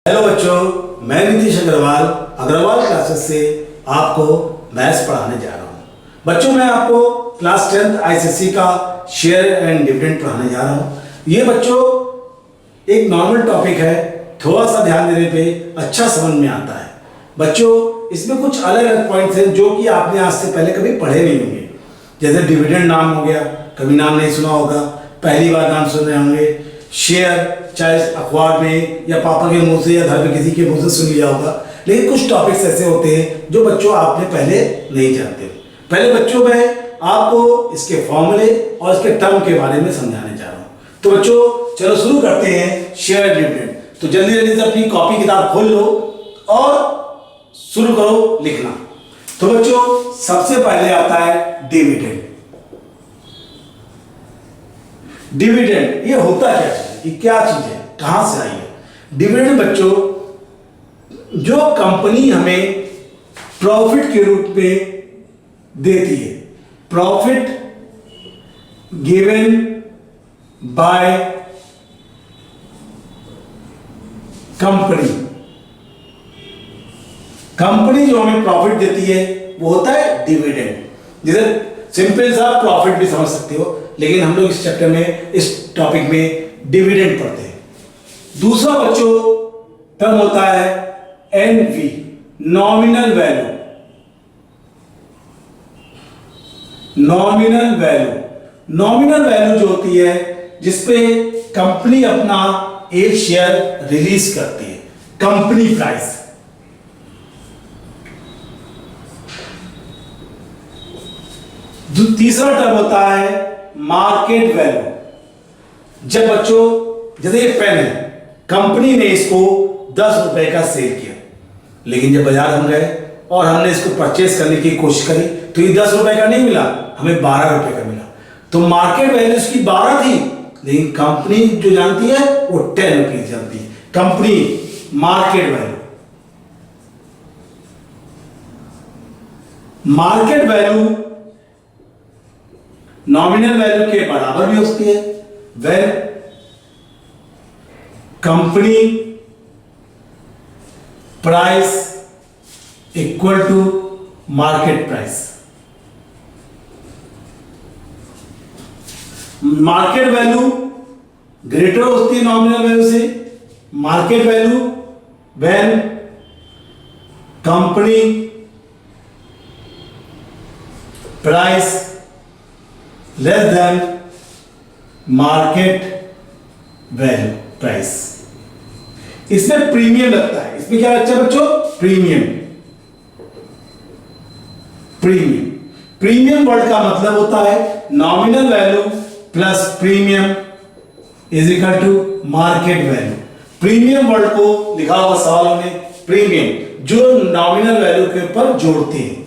Hello बच्चों, मैं Nitish Agarwal Agarwal classes से आपको मैथ्स पढ़ाने जा रहा हूँ। बच्चों, मैं आपको क्लास 10th आईसीएसई का शेयर एंड डिविडेंड पढ़ाने जा रहा हूँ। ये बच्चों एक नॉर्मल टॉपिक है, थोड़ा सा ध्यान देने पे अच्छा समझ में आता है। बच्चों, इसमें कुछ अलग अलग पॉइंट्स हैं जो कि आपने आज से पहले कभी पढ़े नहीं होंगे। जैसे डिविडेंड नाम हो गया, कभी नाम नहीं सुना होगा, पहली बार नाम सुन रहे होंगे। शेयर चाहे अखबार में या पापा के मुंह से या घर में किसी के मुंह से सुन लिया होगा, लेकिन कुछ टॉपिक्स ऐसे होते हैं जो बच्चों आपने पहले नहीं जानते। पहले बच्चों मैं आपको इसके फॉर्मूले और इसके टर्म के बारे में समझाने जा रहा हूँ। तो बच्चों चलो शुरू करते हैं शेयर डिविडेंड। तो जल्दी जल्दी से अपनी कॉपी किताब खोल लो और शुरू करो लिखना। तो बच्चों सबसे पहले आता है डिविडेंड। डिविडेंड ये होता क्या है, ये क्या चीज है, कहां से आई है? डिविडेंड बच्चों जो कंपनी हमें प्रॉफिट के रूप में देती है, profit given by company. Company जो हमें प्रॉफिट देती है वो होता है डिविडेंड। जैसे सिंपल सा प्रॉफिट भी समझ सकते हो, लेकिन हम लोग इस चैप्टर में, इस टॉपिक में डिविडेंड पढ़ते हैं। दूसरा बच्चों टर्म होता है N V, nominal value. Nominal value, nominal value जो होती है जिसपे कंपनी अपना एक शेयर रिलीज करती है, कंपनी प्राइस। तीसरा टर्म होता है मार्केट वैल्यू। जब बच्चों जैसे ये पेन है, कंपनी ने इसको 10 रुपए का सेल किया, लेकिन जब बाजार हम गए और हमने इसको परचेस करने की कोशिश करी तो ये 10 रुपए का नहीं मिला, हमें 12 रुपए का मिला। तो मार्केट वैल्यू इसकी 12 थी, लेकिन कंपनी जो जानती है वो 10 रुपीज जानती है। Company market value, market value nominal value के बराबर भी होती है। When company price equal to market price. Market value greater होती है नॉमिनल वैल्यू से। Market value when company price less than market value price. इसमें प्रीमियम लगता है। इसमें क्या लगता है बच्चों? प्रीमियम। प्रीमियम, प्रीमियम वर्ड का मतलब होता है nominal value plus premium is equal to market value. Premium word को लिखा हुआ सवालों में प्रीमियम जो नॉमिनल वैल्यू के ऊपर जोड़ते हैं।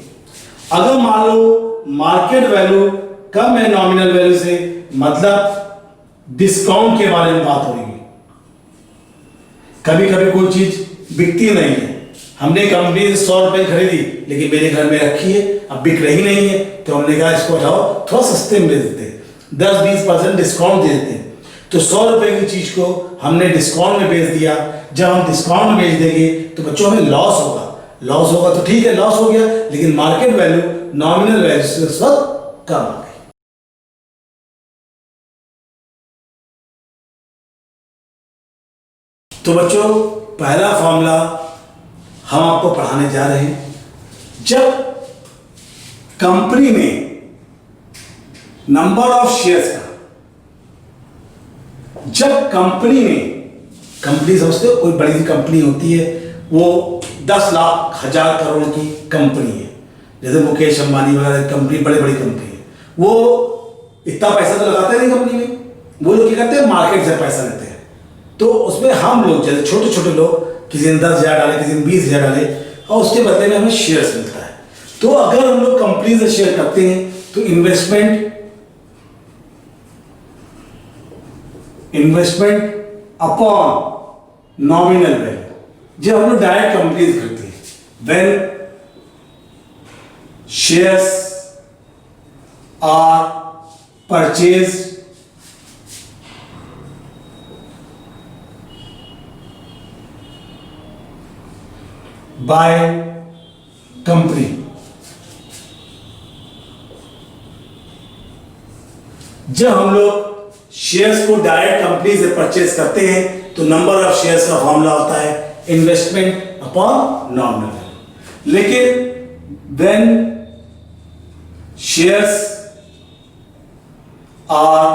अगर मान लो मार्केट वैल्यू कम है नॉमिनल वैल्यू से, मतलब डिस्काउंट के बारे में बात हो रही है। कभी कभी कोई चीज बिकती नहीं है, हमने कंपनी से 100 रुपए खरीदी, लेकिन मेरे घर में रखी है, अब बिक रही नहीं है, तो हमने कहा इसको हटाओ, थोड़ा सस्ते में दे देते हैं, 10-20% डिस्काउंट दे देते हैं। तो 100 रुपए की चीज को हमने डिस्काउंट में बेच दिया। जब हम डिस्काउंट में बेच देंगे तो बच्चों हमें लॉस होगा। लॉस होगा तो ठीक है, लॉस हो गया, लेकिन मार्केट वैल्यू नॉमिनल वैल्यू से उस वक्त कम आ गई। तो बच्चों पहला फॉर्मूला हम आपको पढ़ाने जा रहे हैं। जब कंपनी में नंबर ऑफ शेयर्स का, जब कंपनी में, कंपनी समझते हो कोई बड़ी कंपनी होती है, वो 10 लाख 1000 करोड़ की कंपनी है, जैसे मुकेश अंबानी वगैरह कंपनी, बड़ी बड़ी कंपनी है, वो इतना पैसा तो लगाते नहीं कंपनी में, वो लोग क्या करते हैं मार्केट से पैसा लेते हैं। तो उसमें हम लोग जैसे छोटे छोटे लोग, किसी ने 10,000 डाले, किसी ने 20,000 डाले, और उसके बदले में हमें शेयर्स मिलता है। तो अगर हम लोग कंपनी से शेयर करते हैं तो इन्वेस्टमेंट अपॉन नॉमिनल वैल्यू। जब हम लोग डायरेक्ट कंपनी से खरीदते हैं, when shares are purchase by company. जब हम लोग शेयर्स को डायरेक्ट कंपनी से परचेज करते हैं तो नंबर ऑफ शेयर्स का फॉर्मूला होता है इन्वेस्टमेंट अपॉन नॉमिनल वैल्यू। लेकिन when shares are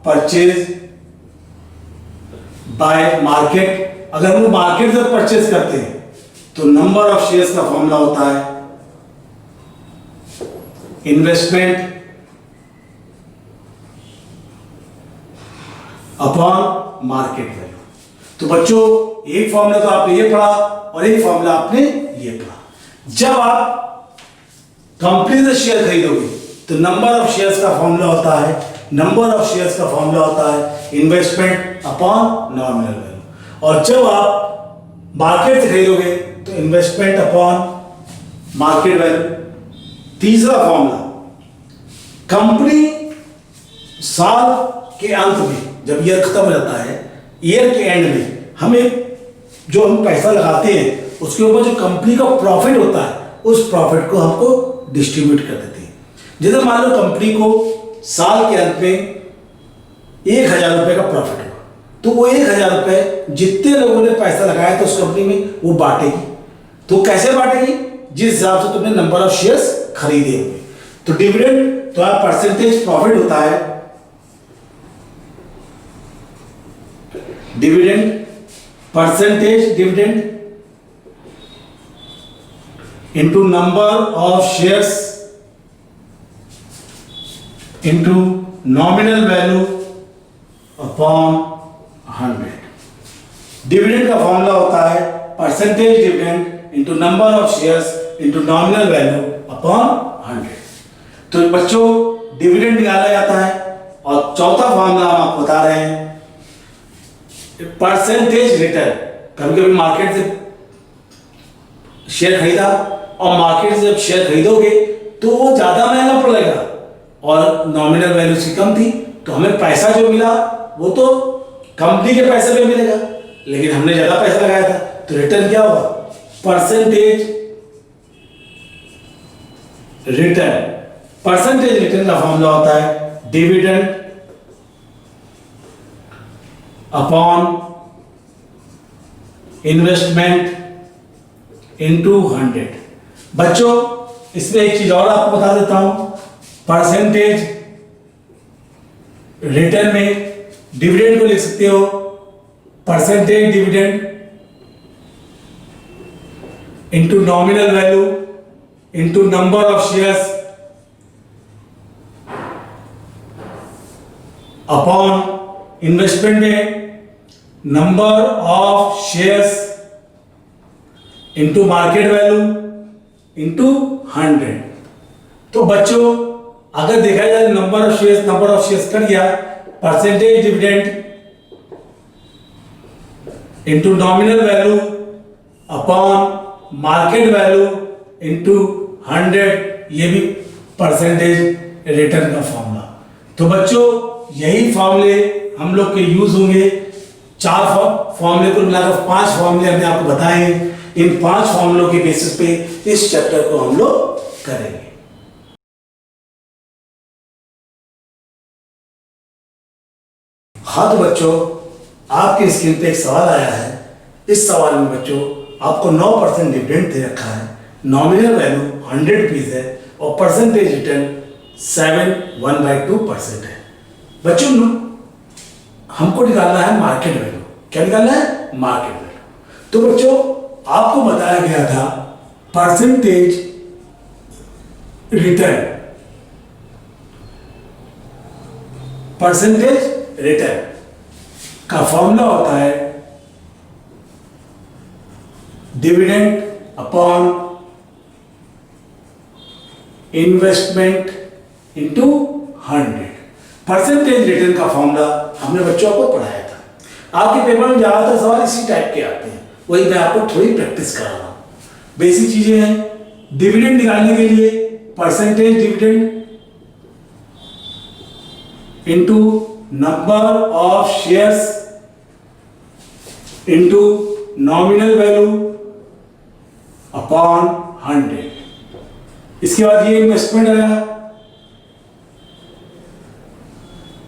purchase by market, अगर हम मार्केट से परचेज करते हैं तो नंबर ऑफ शेयर्स का फॉर्मूला होता है इन्वेस्टमेंट अपॉन मार्केट वैल्यू। तो बच्चों एक फॉर्मूला तो आपने ये पढ़ा और एक फॉर्मूला आपने ये पढ़ा। जब आप कंपनी से शेयर खरीदोगे तो नंबर ऑफ शेयर्स का फॉर्मूला होता है इन्वेस्टमेंट अपॉन नॉमिनल वैल्यू। और जब आप मार्केट से खरीदोगे तो इन्वेस्टमेंट अपॉन मार्केट वैल्यू। तीसरा फॉर्मूला, कंपनी साल के अंत में जब ईयर खत्म हो जाता है, ईयर के एंड में हमें जो हम पैसा लगाते हैं उसके ऊपर जो कंपनी का प्रॉफिट होता है उस प्रॉफिट को हमको डिस्ट्रीब्यूट कर देते हैं। जैसे मान लो कंपनी को साल के अंत में 1,000 रुपए का प्रॉफिट हुआ तो वो 1,000 रुपए जितने लोगों ने पैसा लगाया था उस कंपनी में वो बांटेगी। तो कैसे बांटेगी? जिस हिसाब से तुमने नंबर ऑफ शेयर्स खरीदे हुए। तो डिविडेंड तो परसेंटेज प्रॉफिट होता है, dividend percentage dividend into number of shares into nominal value upon 100। Dividend का फॉर्मूला होता है percentage dividend into number of shares into nominal value upon 100। तो बच्चों डिविडेंड निकाला जाता है। और चौथा फॉर्मूला हम आपको बता रहे हैं परसेंटेज रिटर्न। कभी कभी मार्केट से शेयर खरीदा और मार्केट से जब शेयर खरीदोगे तो वो ज्यादा महंगा पड़ेगा और नॉमिनल वैल्यू से कम थी तो हमें पैसा जो मिला वो तो कंपनी के पैसे पे मिलेगा, लेकिन हमने ज्यादा पैसा लगाया था तो रिटर्न क्या होगा? Percentage return. परसेंटेज रिटर्न का फॉर्मूला होता है डिविडेंड अपॉन इन्वेस्टमेंट इनटू 100। बच्चों इसमें एक चीज और आपको बता देता हूं, परसेंटेज रिटर्न में डिविडेंड को लिख सकते हो percentage dividend into nominal value into number of shares upon investment में number of shares into market value into 100। तो बच्चों अगर देखा जाए नंबर ऑफ शेयर्स कर गया, percentage dividend into nominal value upon market value into 100, ये भी परसेंटेज रिटर्न का फॉर्मूला। तो बच्चों यही फॉर्मूले हम लोग के यूज होंगे। 4 फॉर्मूले को मिलाकर 5 फॉर्मूले हमने आपको बताए हैं। इन 5 फॉर्मूलों के बेसिस पे इस चैप्टर को हम लोग करेंगे। हाँ तो बच्चों आपके स्क्रीन पे एक सवाल आया है। इस सवाल में बच्चों आपको 9% डिविडेंड दे रखा है, नॉमिनल वैल्यू 100 रुपीज है और परसेंटेज रिटर्न 7.1/2% है। बच्चों हमको निकालना है मार्केट वैल्यू। क्या निकालना है? Market value. तो बच्चों आपको बताया गया था परसेंटेज रिटर्न, परसेंटेज रिटर्न का फॉर्मूला होता है dividend upon investment into 100। Percentage return का फॉर्मूला हमने बच्चों को पढ़ाया था। आपके पेपर में ज्यादातर सवाल इसी टाइप के आते हैं, वही मैं आपको थोड़ी प्रैक्टिस करा रहा हूं। बेसिक चीजें हैं। डिविडेंड निकालने के लिए percentage dividend into number of shares into nominal value upon 100। इसके बाद ये इन्वेस्टमेंट आया।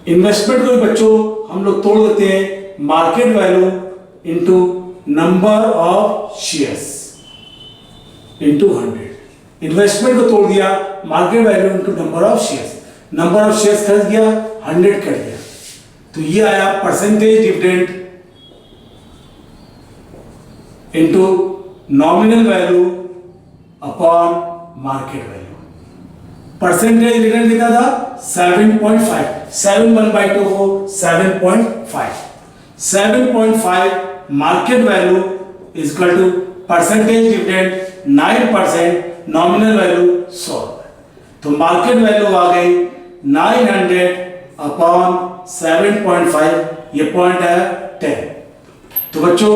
इन्वेस्टमेंट को बच्चों हम लोग तोड़ देते हैं market value into number of shares into 100। Investment को तोड़ दिया market value into number of shares. Number of shares cut गया, 100 कट गया, तो ये आया percentage dividend into nominal value upon market value. Percentage dividend कितना था 7.5, 7 1 by 2 को 7.5, 7.5 market value is equal to percentage dividend 9%, nominal value 100। तो market value आ गई 900 अपॉन 7.5, ये पॉइंट है 10। तो बच्चों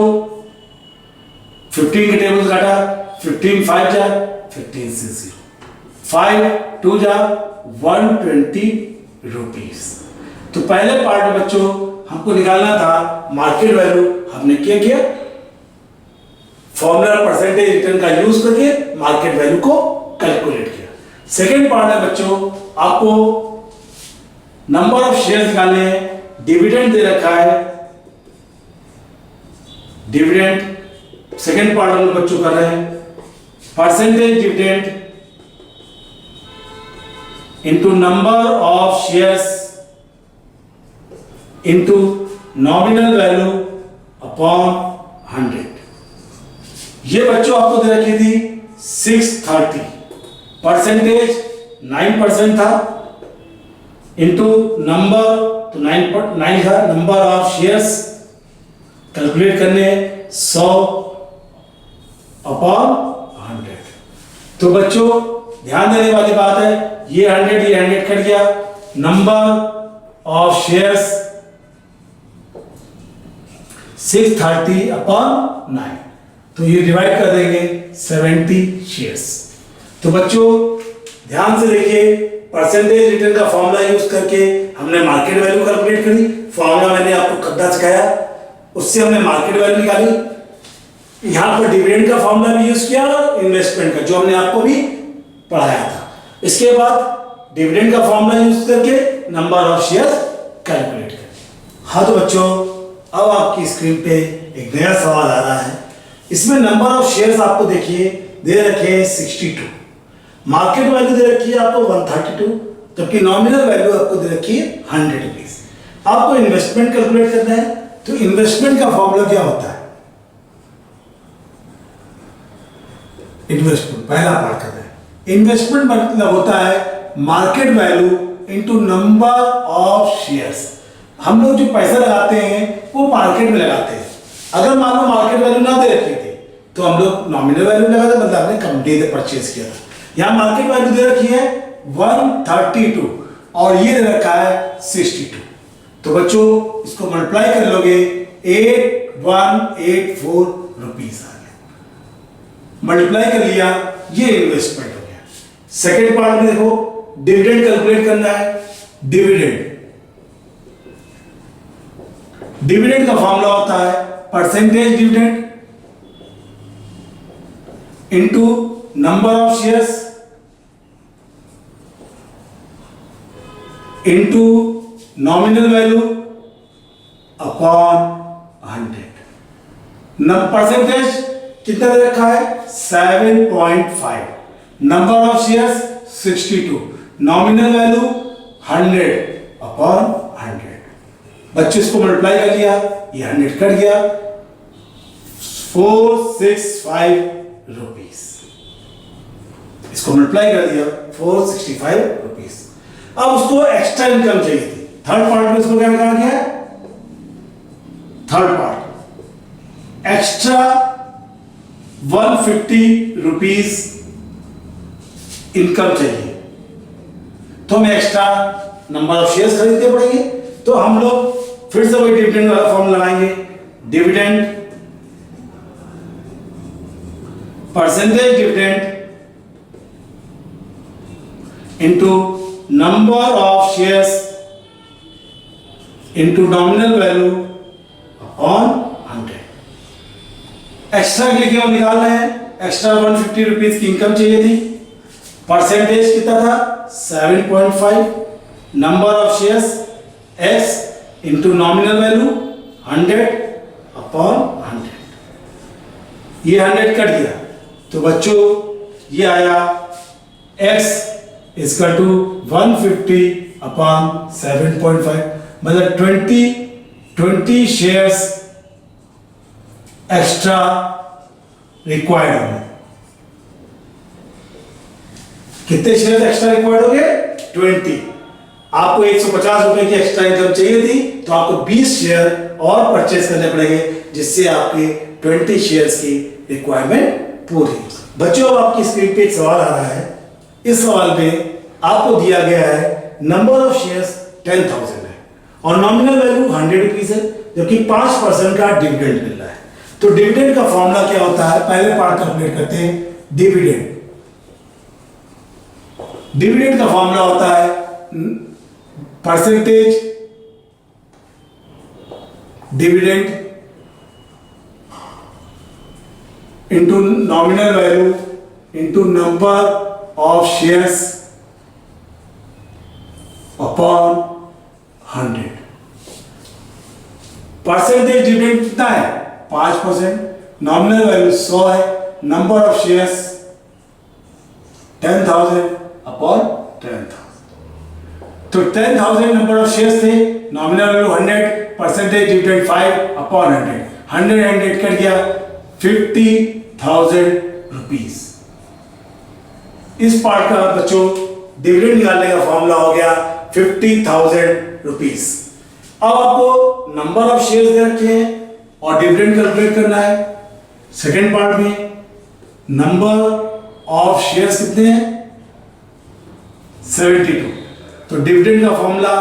15 के टेबल काटा, 15 5 जा 15 से 0, 5 2 जा 120 रुपीज। तो पहले पार्ट में बच्चों हमको निकालना था मार्केट वैल्यू, हमने क्या किया फॉर्मूला परसेंटेज रिटर्न का यूज करके मार्केट वैल्यू को कैलकुलेट किया। सेकेंड पार्ट है बच्चों आपको नंबर ऑफ शेयर्स निकालने हैं। डिविडेंड दे रखा है, डिविडेंड सेकेंड पार्ट हम बच्चों कर रहे हैं percentage dividend into number of shares into nominal value upon 100। ये बच्चों आपको दे रखी थी 630, परसेंटेज 9% था इंटू नंबर, तो 9 था, नंबर ऑफ शेयर्स कैलकुलेट करने 100 अपॉन 100। तो बच्चों ध्यान देने वाली बात है, ये 100 कट गया, नंबर ऑफ शेयर्स 630 अपॉन 9, तो ये डिवाइड कर देंगे 70 शेयर्स। तो बच्चों ध्यान से देखिए, परसेंटेज रिटर्न का फॉर्मूला यूज करके हमने मार्केट वैल्यू कैलकुलेट करी। फॉर्मूला मैंने आपको कद्दा सिखाया, उससे हमने मार्केट वैल्यू निकाली। यहां पर डिविडेंड का फॉर्मूला भी यूज किया, इन्वेस्टमेंट का, जो हमने आपको भी पढ़ाया था। इसके बाद डिविडेंड का फॉर्मूला यूज करके नंबर ऑफ शेयर्स कैलकुलेट करें। हाँ तो बच्चों अब आपकी स्क्रीन पे एक नया सवाल आ रहा है। इसमें नंबर ऑफ शेयर्स आपको देखिए दे रखे 62, मार्केट वैल्यू दे रखी है आपको 132, जबकि नॉमिनल वैल्यू आपको दे रखी है 100 रुपीज। आपको इन्वेस्टमेंट कैलकुलेट करना है, तो इन्वेस्टमेंट का फॉर्मूला क्या होता है? इन्वेस्टमेंट पहला पार्ट करना है। इन्वेस्टमेंट मतलब होता है market value into number of shares. हम लोग जो पैसा लगाते हैं वो मार्केट में लगाते हैं। अगर मान लो मार्केट वैल्यू ना दे रखी थी तो हम लोग नॉमिनल वैल्यू लगाते, मतलब हमने कंपनी से परचेज किया था। यहाँ मार्केट वैल्यू दे रखी है 132 और ये दे रखा है 62। तो बच्चों इसको मल्टीप्लाई कर लोगे 8184 रुपीज आ गया। मल्टीप्लाई कर लिया, ये इन्वेस्टमेंट हो गया। सेकेंड पार्ट में देखो डिविडेंड कैलकुलेट करना है। डिविडेंड का फॉर्मूला होता है percentage dividend into number of shares into nominal value upon 100। Percentage कितना दे रखा है 7.5, number of shares 62, nominal value 100 upon 100। बच्चे इसको मल्टीप्लाई कर लिया, ये 100 कट गया, 465 रुपीस। इसको मल्टीप्लाई कर दिया 465 रुपीस। अब उसको एक्स्ट्रा इनकम चाहिए थी। थर्ड पार्ट में इसको क्या कहा गया? Third part extra 150 rupees income चाहिए, तो हमें एक्स्ट्रा नंबर ऑफ शेयर्स खरीदने पड़ेंगे। तो हम लोग फिर से वही डिविडेंड वाला फॉर्म लगाएंगे। Dividend percentage dividend into number of shares into nominal value upon 100। Extra के लिए केवल निकाल रहे हैं एक्स्ट्रा 150 रुपीज की इनकम चाहिए थी। परसेंटेज कितना था 7.5, number of shares x into nominal value 100 upon 100, ये 100 कट गया तो बच्चों ये आया x इक्वल टू 150 अपॉन 7.5, मतलब 20 शेयर्स एक्स्ट्रा रिक्वायर्ड होंगे। कितने शेयर एक्स्ट्रा रिक्वायर्ड हो गए 20। आपको 150 रुपए की एक्स्ट्रा इनकम चाहिए थी तो आपको 20 शेयर और परचेज करने पड़ेंगे, जिससे आपके 20 शेयर्स की रिक्वायरमेंट पूरी। बच्चों अब आपकी स्क्रीन पे एक सवाल आ रहा है। इस सवाल में आपको दिया गया है नंबर ऑफ शेयर्स 10,000 है और नॉमिनल वैल्यू 100 रुपीज है, जबकि 5% का डिविडेंड मिल रहा है। तो डिविडेंड का फॉर्मूला क्या होता है, पहले पार्ट कैलकुलेट करते हैं। डिविडेंड का फॉर्मूला होता है percentage dividend into nominal value into number of shares upon 100। Percentage dividend कितना है 5%, नॉमिनल वैल्यू 100 है, नंबर ऑफ शेयर्स 10,000 अपॉन 10,000। तो 10,000 नंबर ऑफ शेयर्स थे, nominal value 100, percentage dividend 5 upon 100, 100 cut गया 50,000 रुपीज। इस पार्ट का बच्चों डिविडेंड निकालने का फॉर्मूला हो गया 50,000 रुपीज। अब आपको नंबर ऑफ शेयर्स दे रखे हैं और डिविडेंड कैलकुलेट करना है। सेकेंड पार्ट में नंबर ऑफ शेयर्स कितने हैं 72, तो डिविडेंड का formula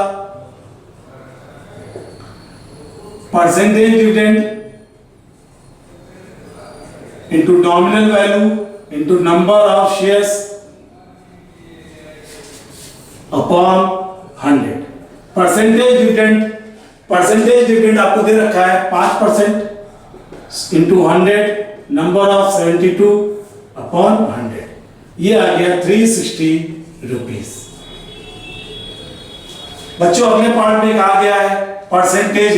percentage dividend into nominal value into number of shares upon 100। Percentage dividend आपको दे रखा है 5% इंटू 100, नंबर ऑफ 72 अपॉन 100, ये आ गया 360 रुपीज। बच्चों अगले पार्ट में कहा गया है percentage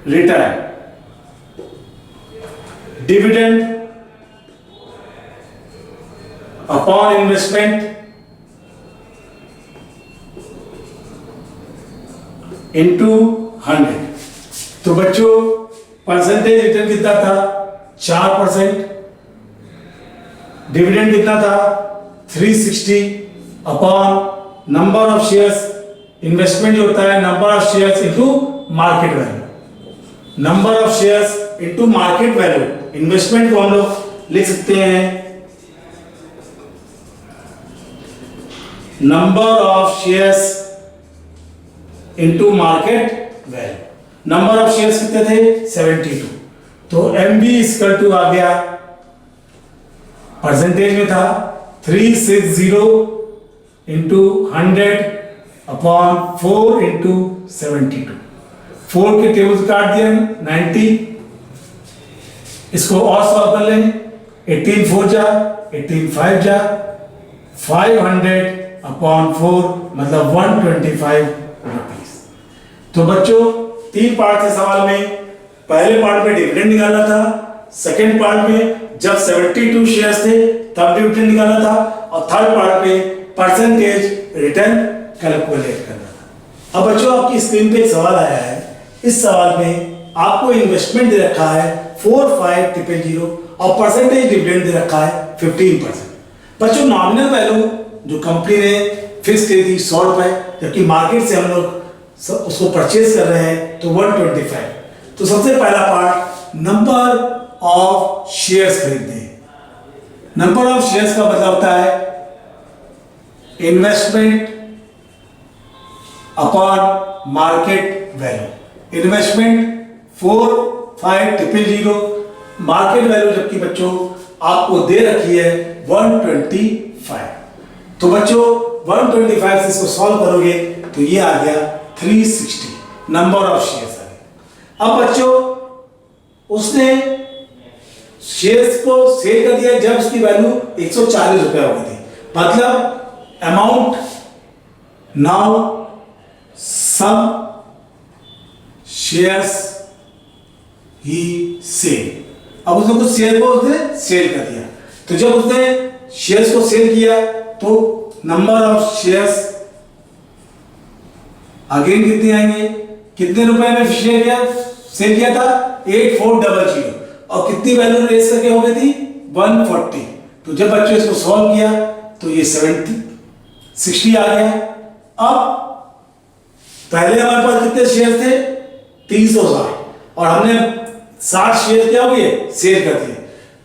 return dividend upon investment into 100। तो बच्चों परसेंटेज रिटर्न कितना था 4%, डिविडेंड कितना था 360 upon number of shares, investment जो होता है number of shares into market value, number of shares into market value. Investment को हम लोग लिख सकते हैं number of shares into market value. Number of shares कितने थे 72, तो MB इक्वल टू आ गया परसेंटेज में था 360 इंटू 100 अपॉन 4 इंटू 72। 4 के टेबल काट दिया 90, इसको और सॉल्व कर लें 18 4 जा 18 5 जा 500 अपॉन 4 मतलब 125 रुपीज। तो बच्चों 3 पार्ट थे सवाल में। पहले पार्ट में डिविडेंड निकालना था, सेकेंड पार्ट में जब 72 शेयर्स थे तब डिविडेंड निकालना था, और थर्ड पार्ट में परसेंटेज रिटर्न कैलकुलेट करना था। अब बच्चों आपकी स्क्रीन पे एक सवाल आया है। इस सवाल में आपको इन्वेस्टमेंट दे रखा है 4500 और परसेंटेज डिविडेंड दे रखा है 15%। बच्चों नॉमिनल वैल्यू जो कंपनी ने फिक्स की थी 100 रुपए, जबकि मार्केट से हम लोग उसको परचेज कर रहे हैं तो 125। तो सबसे पहला पार्ट नंबर ऑफ शेयर्स खरीदते हैं। नंबर ऑफ शेयर्स का मतलब होता है investment upon market value. Investment 4500, market value जबकि बच्चों आपको दे रखी है 125। तो बच्चों 125 से इसको सॉल्व करोगे तो ये आ गया 360 नंबर ऑफ शेयर्स आ गया। अब बच्चों उसने शेयर्स को सेल कर दिया जब उसकी वैल्यू 140 रुपए हो गई थी। मतलब अमाउंट नाउ सम शेयर्स ही सेल। अब उसने कुछ शेयर को उसने सेल कर दिया, तो जब उसने शेयर्स को सेल किया तो नंबर ऑफ शेयर्स अगेन कितने आएंगे, कितने रुपए में शेयर किया सेल किया था 8400 और कितनी वैल्यू रेस करके हो गई थी 140। तो जब बच्चों इसको सॉल्व किया तो ये 60 आ गया। अब पहले हमारे पास कितने शेयर थे 360 और हमने 60 शेयर क्या हो गए सेल कर दिए,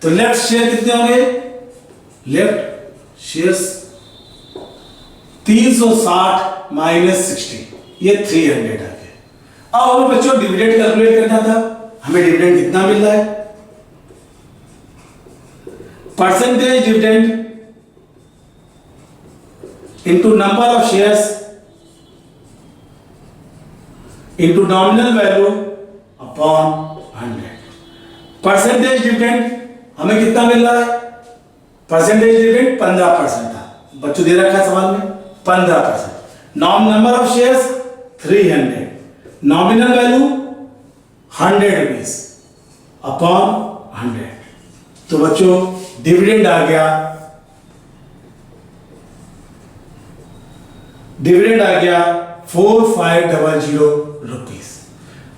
तो लेफ्ट शेयर कितने हो गए, लेफ्ट शेयर्स 360 माइनस 60 ये 300 आ गया। अब हमें बच्चों डिविडेंड कैलकुलेट करना था, हमें डिविडेंड कितना मिल रहा है, percentage dividend into number of shares into nominal value upon 100। Percentage dividend हमें कितना मिल रहा है, परसेंटेज डिविडेंड 15% था, बच्चों दे रखा है सवाल में 15%। Number of shares 300, nominal value 100 rupees upon 100। तो बच्चों डिविडेंड आ गया, डिविडेंड आ गया 4500 रुपीज।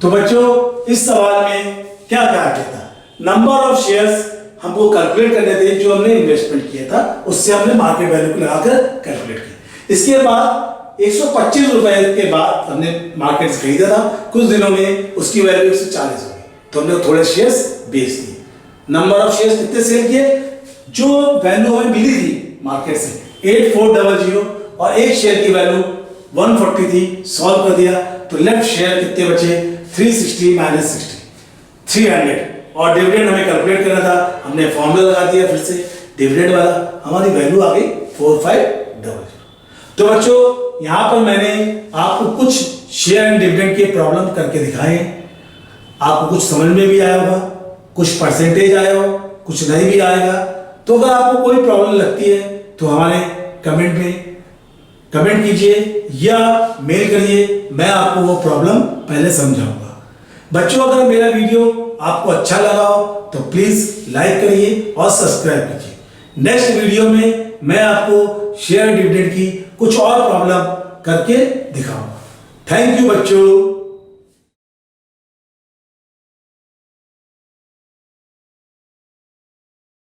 तो बच्चों इस सवाल में क्या क्या आ गया था, नंबर ऑफ शेयर्स हमको कैलकुलेट करने थे जो हमने इन्वेस्टमेंट किया था, उससे हमने मार्केट वैल्यू को लगाकर कैलकुलेट किया। इसके बाद 125 रुपए के बाद हमने मार्केट से खरीदा था, कुछ दिनों में उसकी वैल्यू 140 हो गई, तो हमने थोड़े शेयर्स बेच दिए। नंबर ऑफ शेयर्स कितने सेल किए, जो वैल्यू हमें मिली थी मार्केट से 8400 और एक शेयर की वैल्यू 140 थी, सॉल्व कर दिया तो लेफ्ट शेयर कितने बचे 360 माइनस 60 300। और डिविडेंड हमें कैलकुलेट करना था, हमने फॉर्मूला लगा दिया फिर से डिविडेंड वाला, हमारी वैल्यू आ गई 4500। तो बच्चों यहां पर मैंने आपको कुछ शेयर एंड डिविडेंड के प्रॉब्लम करके दिखाए, आपको कुछ समझ में भी आया होगा, कुछ परसेंटेज आया हो, कुछ नहीं भी आएगा। तो अगर आपको कोई प्रॉब्लम लगती है तो हमारे कमेंट में कमेंट कीजिए या मेल करिए, मैं आपको वो प्रॉब्लम पहले समझाऊंगा। बच्चों अगर मेरा वीडियो आपको अच्छा लगा हो तो प्लीज लाइक करिए और सब्सक्राइब कीजिए। नेक्स्ट वीडियो में मैं आपको शेयर डिविडेंड की कुछ और प्रॉब्लम करके दिखाऊंगा। थैंक यू बच्चों।